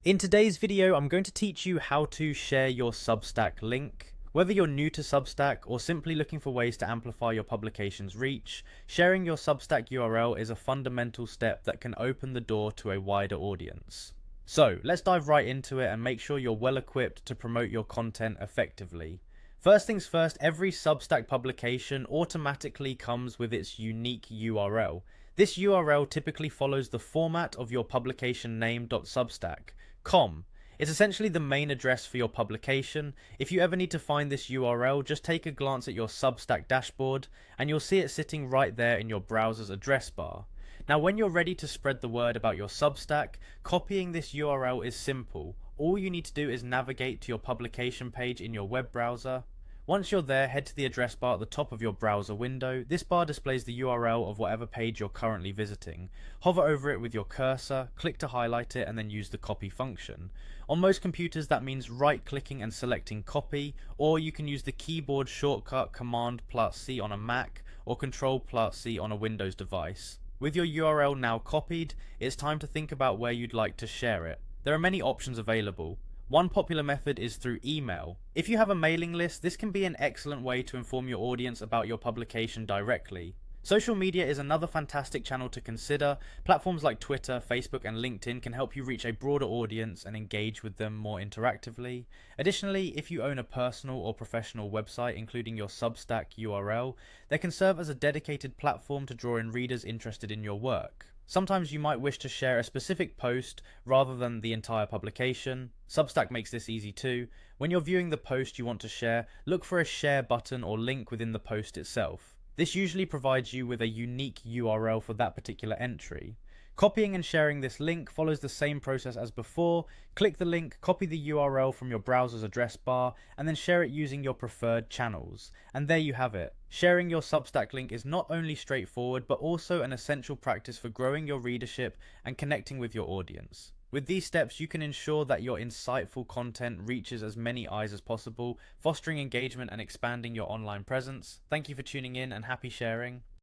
In today's video, I'm going to teach you how to share your Substack link. Whether you're new to Substack or simply looking for ways to amplify your publication's reach, sharing your Substack URL is a fundamental step that can open the door to a wider audience. So let's dive right into it and make sure you're well equipped to promote your content effectively. First things first, every Substack publication automatically comes with its unique URL. This URL typically follows the format of your publication name.substack.com. It's essentially the main address for your publication. If you ever need to find this URL, just take a glance at your Substack dashboard and you'll see it sitting right there in your browser's address bar. Now, when you're ready to spread the word about your Substack, copying this URL is simple. All you need to do is navigate to your publication page in your web browser. Once you're there, head to the address bar at the top of your browser window. This bar displays the URL of whatever page you're currently visiting. Hover over it with your cursor, click to highlight it, and then use the copy function. On most computers, that means right-clicking and selecting copy, or you can use the keyboard shortcut Command+C on a Mac or Control+C on a Windows device. With your URL now copied, it's time to think about where you'd like to share it. There are many options available. One popular method is through email. If you have a mailing list, this can be an excellent way to inform your audience about your publication directly. Social media is another fantastic channel to consider. Platforms like Twitter, Facebook, and LinkedIn can help you reach a broader audience and engage with them more interactively. Additionally, if you own a personal or professional website, including your Substack URL, they can serve as a dedicated platform to draw in readers interested in your work. Sometimes you might wish to share a specific post rather than the entire publication. Substack makes this easy too. When you're viewing the post you want to share, look for a share button or link within the post itself. This usually provides you with a unique URL for that particular entry. Copying and sharing this link follows the same process as before. Click the link, copy the URL from your browser's address bar, and then share it using your preferred channels. And there you have it. Sharing your Substack link is not only straightforward, but also an essential practice for growing your readership and connecting with your audience. With these steps, you can ensure that your insightful content reaches as many eyes as possible, fostering engagement and expanding your online presence. Thank you for tuning in and happy sharing.